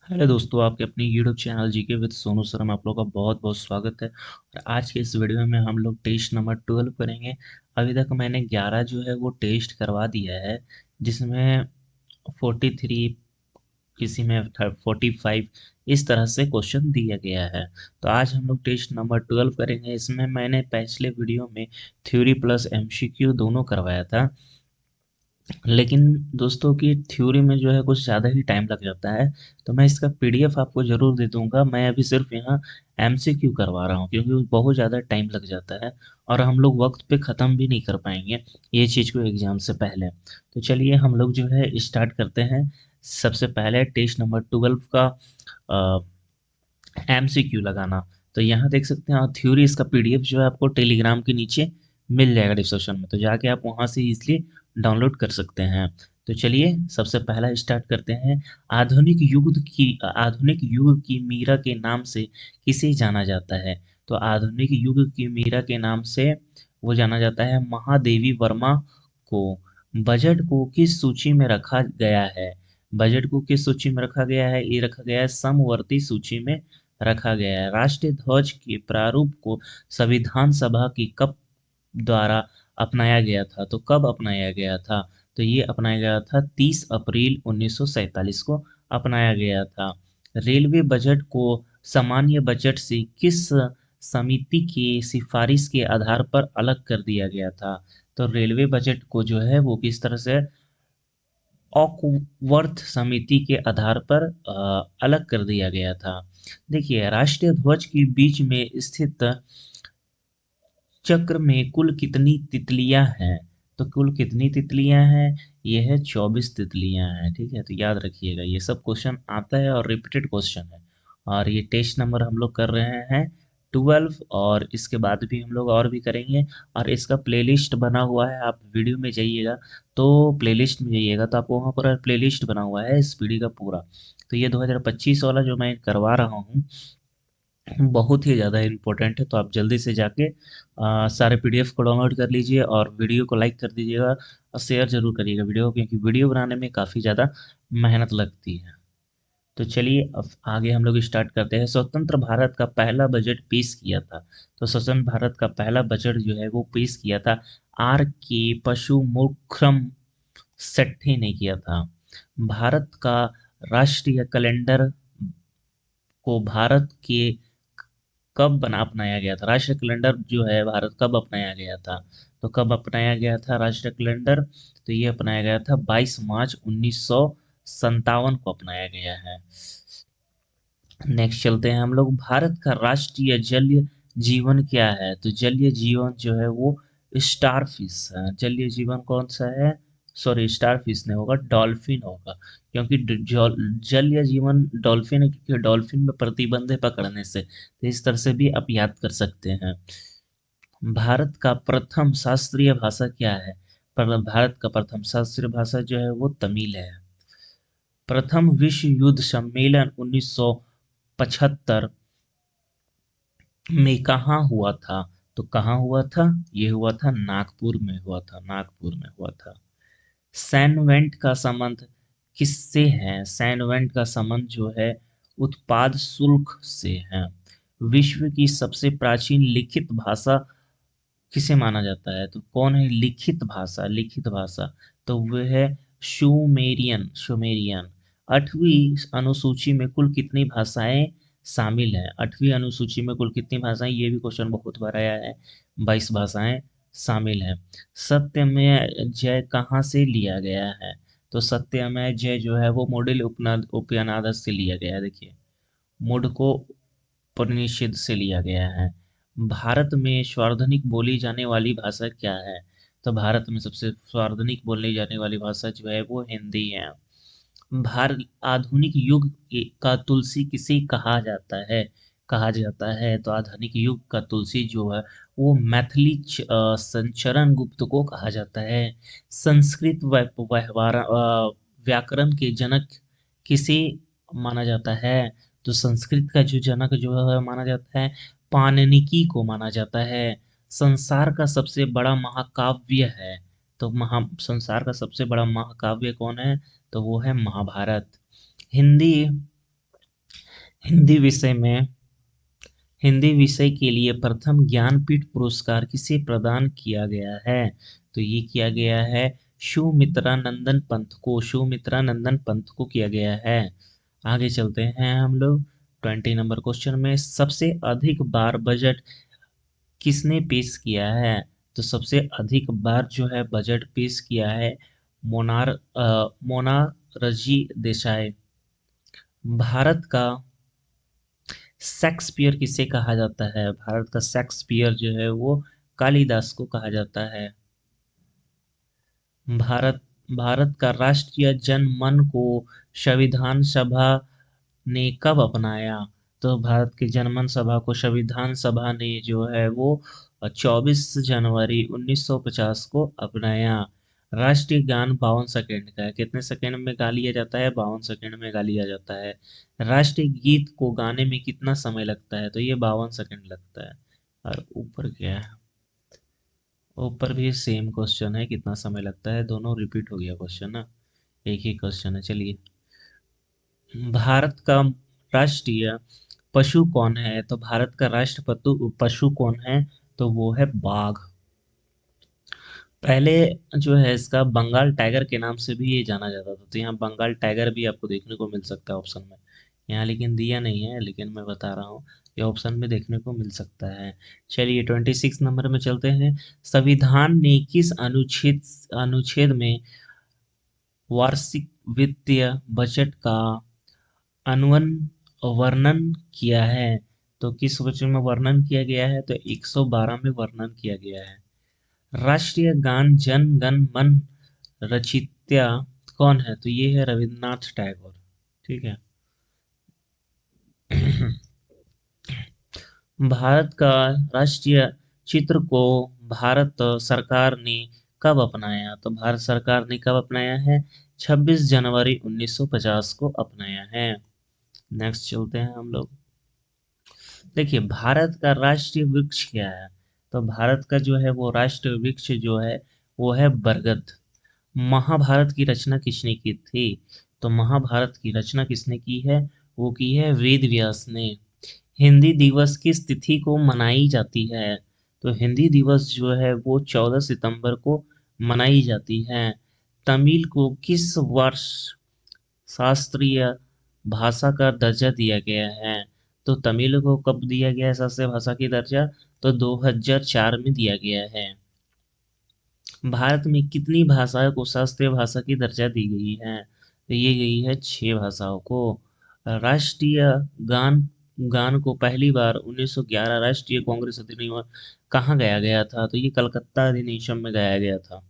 Hello दोस्तों, आपके अपने YouTube channel GK with Sonu sir में आप लोगों का बहुत बहुत स्वागत है। और आज के इस वीडियो में हम लोग टेस्ट नंबर 12 करेंगे। अभी तक मैंने 11 जो है वो टेस्ट करवा दिया है, जिसमें 43, किसी में 45 इस तरह से क्वेश्चन दिया गया है। तो आज हम लोग टेस्ट नंबर 12 करेंगे। इसमें मैंने पिछले वीडियो में थ्योरी प्लस एमसीक्यू दोनों करवाया था, लेकिन दोस्तों की थ्योरी में जो है कुछ ज़्यादा ही टाइम लग जाता है। तो मैं इसका पीडीएफ आपको ज़रूर दे दूंगा। मैं अभी सिर्फ यहाँ एमसीक्यू करवा रहा हूँ क्योंकि बहुत ज़्यादा टाइम लग जाता है और हम लोग वक्त पे ख़त्म भी नहीं कर पाएंगे ये चीज़ को एग्ज़ाम से पहले। तो चलिए हम लोग जो है स्टार्ट करते हैं। सबसे पहले टेस्ट नंबर 12 का एमसीक्यू लगाना। तो यहाँ देख सकते हैं थ्योरी, इसका पीडीएफ जो है आपको टेलीग्राम के नीचे मिल जाएगा डिस्क्रिप्शन में, तो जाके आप वहाँ से इजीली डाउनलोड कर सकते हैं। तो चलिए सबसे पहला स्टार्ट करते हैं। आधुनिक युग की मीरा के नाम से किसे जाना जाता है? तो आधुनिक युग की मीरा के नाम से वो जाना जाता है महादेवी वर्मा को। बजट को किस सूची में रखा गया है? बजट को किस सूची में रखा गया है? ये रखा गया है समवर्ती सूची में रखा गया है। राष्ट्रीय ध्वज के प्रारूप को संविधान सभा की कब द्वारा अपनाया गया था? तो कब अपनाया गया था? तो ये अपनाया गया था 30 अप्रैल 1947 को अपनाया गया था। रेलवे बजट को सामान्य बजट से किस समिति की सिफारिश के आधार पर अलग कर दिया गया था? तो रेलवे बजट को जो है वो किस तरह से ऑकवर्थ समिति के आधार पर अलग कर दिया गया था। देखिए, राष्ट्रीय ध्वज के बीच में स्थित चक्र में कुल कितनी तितलियां हैं? तो कुल कितनी तितलियां हैं? ये है 24 तितलियां हैं। ठीक है, तो याद रखिएगा, ये सब क्वेश्चन आता है और रिपीटेड क्वेश्चन है। और ये टेस्ट नंबर हम लोग कर रहे हैं 12, और इसके बाद भी हम लोग और भी करेंगे। और इसका प्लेलिस्ट बना हुआ है, आप वीडियो में जाइएगा तो प्लेलिस्ट में जाइएगा तो आपको वहाँ पर प्लेलिस्ट बना हुआ है इस पीढ़ी का पूरा। तो ये 2025 वाला जो मैं करवा रहा हूँ बहुत ही ज़्यादा इम्पोर्टेंट है, तो आप जल्दी से जाके सारे पीडीएफ को डाउनलोड कर लीजिए और वीडियो को लाइक कर दीजिएगा और शेयर जरूर करिएगा वीडियो को, क्योंकि वीडियो बनाने में काफ़ी ज़्यादा मेहनत लगती है। तो चलिए अब आगे हम लोग स्टार्ट करते हैं। स्वतंत्र भारत का पहला बजट पेश किया था। तो स्वतंत्र भारत का पहला बजट जो है वो पेश किया था आर के पशु मुखम सेट्ठी ने किया था। भारत का राष्ट्रीय कैलेंडर को भारत के कब बना अपनाया गया था? राष्ट्रीय कैलेंडर जो है भारत कब अपनाया गया था? तो कब अपनाया गया था राष्ट्रीय कैलेंडर? तो ये अपनाया गया था 22 मार्च 1957 को अपनाया गया है। नेक्स्ट चलते हैं हम लोग। भारत का राष्ट्रीय जलीय जीवन क्या है? तो जलीय जीवन जो है वो स्टार फिश है। जलीय जीवन कौन सा है? सॉरी, स्टार फिश नहीं होगा, डॉल्फिन होगा। क्योंकि जलीय जीवन डॉल्फिन है, क्योंकि डॉल्फिन में प्रतिबंध है पकड़ने से, तो इस तरह से भी आप याद कर सकते हैं। भारत का प्रथम शास्त्रीय भाषा क्या है? पर भारत का प्रथम शास्त्रीय भाषा जो है वो तमिल है। प्रथम विश्व युद्ध सम्मेलन 1975 में कहाँ हुआ था? तो कहाँ हुआ था? ये हुआ था नागपुर में हुआ था, नागपुर में हुआ था। सैनवेंट का संबंध किससे है? सैनवेंट का संबंध जो है उत्पाद शुल्क से है। विश्व की सबसे प्राचीन लिखित भाषा किसे माना जाता है? तो कौन है लिखित भाषा? लिखित भाषा तो वह है सुमेरियन। सुमेरियन। 8वीं अनुसूची में कुल कितनी भाषाएं शामिल हैं? 8वीं अनुसूची में कुल कितनी भाषाएं, ये भी क्वेश्चन बहुत बार आया है। 22 भाषाएं शामिल हैं। सत्यमेव जय कहाँ से लिया गया है? तो सत्यमेव जय जो है वो मॉडल उपनिषद से लिया गया है। देखिए, मुड को उपनिषद से लिया गया है। भारत में सर्वाधिक बोली जाने वाली भाषा क्या है? तो भारत में सबसे सर्वाधिक बोली जाने वाली भाषा जो है वो हिंदी है। भारत आधुनिक युग का तुलसी किसे कहा जाता है? कहा जाता है तो आधुनिक युग का तुलसी जो है वो मैथिली संचरण गुप्त को कहा जाता है। संस्कृत व्याकरण के जनक किसे माना जाता है? तो संस्कृत का जो जनक जो है माना जाता है पाणिनि को माना जाता है। संसार का सबसे बड़ा महाकाव्य है। तो संसार का सबसे बड़ा महाकाव्य कौन है? तो वो है महाभारत। हिंदी हिंदी विषय में हिंदी विषय के लिए प्रथम ज्ञानपीठ पुरस्कार किसे प्रदान किया गया है? तो ये किया गया है सुमित्रा नंदन पंत को किया गया है। आगे चलते हैं हम लोग 20 नंबर क्वेश्चन में। सबसे अधिक बार बजट किसने पेश किया है? तो सबसे अधिक बार जो है बजट पेश किया है मोनारजी देसाई। भारत का शेक्सपियर किसे कहा जाता है? भारत का शेक्सपियर जो है वो कालिदास को कहा जाता है। भारत भारत का राष्ट्रीय जनमन को संविधान सभा ने कब अपनाया? तो भारत के जनमन सभा को संविधान सभा ने जो है वो 24 जनवरी 1950 को अपनाया। राष्ट्रीय गान 52 सेकंड का है। कितने सेकंड में गा लिया जाता है? 52 सेकंड में गा लिया जाता है। राष्ट्रीय गीत को गाने में कितना समय लगता है? तो ये 52 सेकंड लगता है। और ऊपर क्या है? ऊपर भी सेम क्वेश्चन है, कितना समय लगता है। दोनों रिपीट हो गया क्वेश्चन ना, एक ही क्वेश्चन है। चलिए, भारत का राष्ट्रीय पशु कौन है? तो भारत का राष्ट्र पशु कौन है? तो वो है बाघ। पहले जो है इसका बंगाल टाइगर के नाम से भी ये जाना जाता था। तो यहाँ बंगाल टाइगर भी आपको देखने को मिल सकता है ऑप्शन में। यहाँ लेकिन दिया नहीं है, लेकिन मैं बता रहा हूँ ये ऑप्शन में देखने को मिल सकता है। चलिए 26 नंबर में चलते हैं। संविधान ने किस अनुच्छेद अनुच्छेद में वार्षिक वित्तीय बजट का अनुवन वर्णन किया है? तो किस वचन में वर्णन किया गया है? तो 112 में वर्णन किया गया है। राष्ट्रीय गान जन गण मन रचित्या कौन है? तो ये है रविन्द्रनाथ टैगोर। ठीक है। भारत का राष्ट्रीय चित्र को भारत सरकार ने कब अपनाया? तो भारत सरकार ने कब अपनाया है? 26 जनवरी 1950 को अपनाया है। नेक्स्ट चलते हैं हम लोग। देखिए, भारत का राष्ट्रीय वृक्ष क्या है? तो भारत का जो है वो राष्ट्रीय वृक्ष जो है वो है बरगद। महाभारत की रचना किसने की थी? तो महाभारत की रचना किसने की है? वो की है वेद व्यास ने। हिंदी दिवस किस तिथि को मनाई जाती है? तो हिंदी दिवस जो है वो 14 सितंबर को मनाई जाती है। तमिल को किस वर्ष शास्त्रीय भाषा का दर्जा दिया गया है? तो तमिल को कब दिया गया है शास्त्रीय भाषा की दर्जा? तो 2004 में दिया गया है। भारत में कितनी भाषाओं को शास्त्रीय भाषा की दर्जा दी गई है? तो ये गई है 6 भाषाओं को। राष्ट्रीय गान गान को पहली बार 1911 राष्ट्रीय कांग्रेस अधिनियम कहाँ गाया गया था? तो ये कलकत्ता अधिनियम में गाया गया था।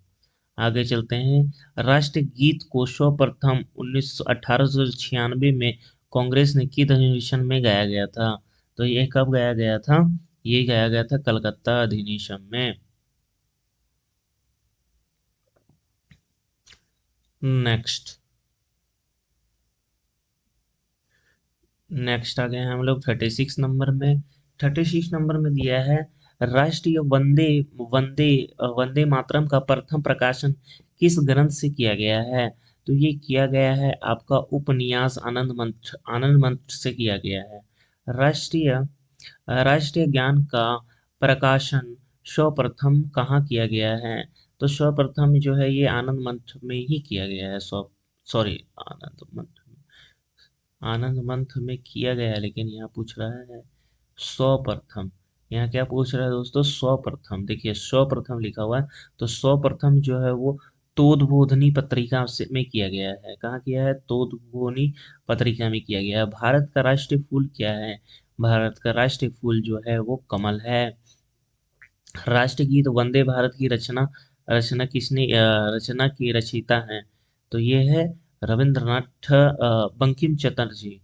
आगे चलते हैं। राष्ट्रीय गीत को सर्वप्रथम 1896 में कांग्रेस ने किस अधिवेशन में गाया गया था? तो ये कब गाया गया था? ये गाया गया था कलकत्ता अधिनियम में। नेक्स्ट नेक्स्ट आ गए हैं हम लोग 36 नंबर में। 36 नंबर में दिया है राष्ट्रीय वंदे वंदे मातरम का प्रथम प्रकाशन किस ग्रंथ से किया गया है? तो ये किया गया है आपका उपन्यास आनंद मंथ से किया गया है। राष्ट्रीय राष्ट्रीय ज्ञान का प्रकाशन सर्वप्रथम कहाँ किया गया है? तो सर्वप्रथम जो है ये आनंद मंथ में ही किया गया है। सॉरी, आनंद मंथ में किया गया है, लेकिन यहाँ पूछ रहा है सर्वप्रथम। यहाँ क्या पूछ रहा है दोस्तों? सर्वप्रथम। देखिए सर्वप्रथम लिखा हुआ है, तो सर्वप्रथम जो है वो तोदबोधनी पत्रिका से में किया गया है। कहाँ किया है? तोदबोधनी पत्रिका में किया गया है। भारत का राष्ट्रीय फूल क्या है? भारत का राष्ट्रीय फूल जो है वो कमल है। राष्ट्रगीत वंदे भारत की रचना रचना किसने रचना की रचयिता है? तो ये है रविंद्रनाथ बंकिम चटर्जी जी।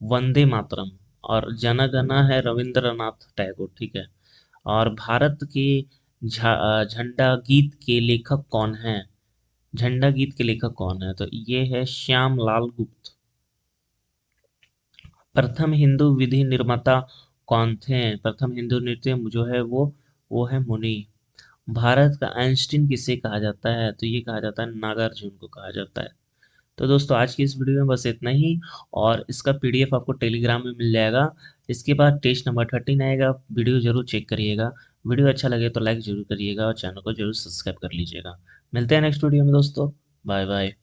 वंदे मातरम और जनगणा है रविंद्रनाथ टैगोर। ठीक है। और भारत के झंडा गीत के लेखक कौन है? झंडा गीत के लेखक कौन है? तो ये है श्याम लाल गुप्त। प्रथम हिंदू विधि निर्माता कौन थे? प्रथम हिंदू नृत्य जो है वो है मुनि। भारत का आइंस्टीन किसे कहा जाता है? तो ये कहा जाता है नागार्जुन को कहा जाता है। तो दोस्तों आज की इस वीडियो में बस इतना ही, और इसका पीडीएफ आपको टेलीग्राम में मिल जाएगा। इसके बाद टेस्ट नंबर 13 आएगा, वीडियो जरूर चेक करिएगा। वीडियो अच्छा लगे तो लाइक जरूर करिएगा और चैनल को जरूर सब्सक्राइब कर लीजिएगा। मिलते हैं नेक्स्ट वीडियो में दोस्तों। Bye bye.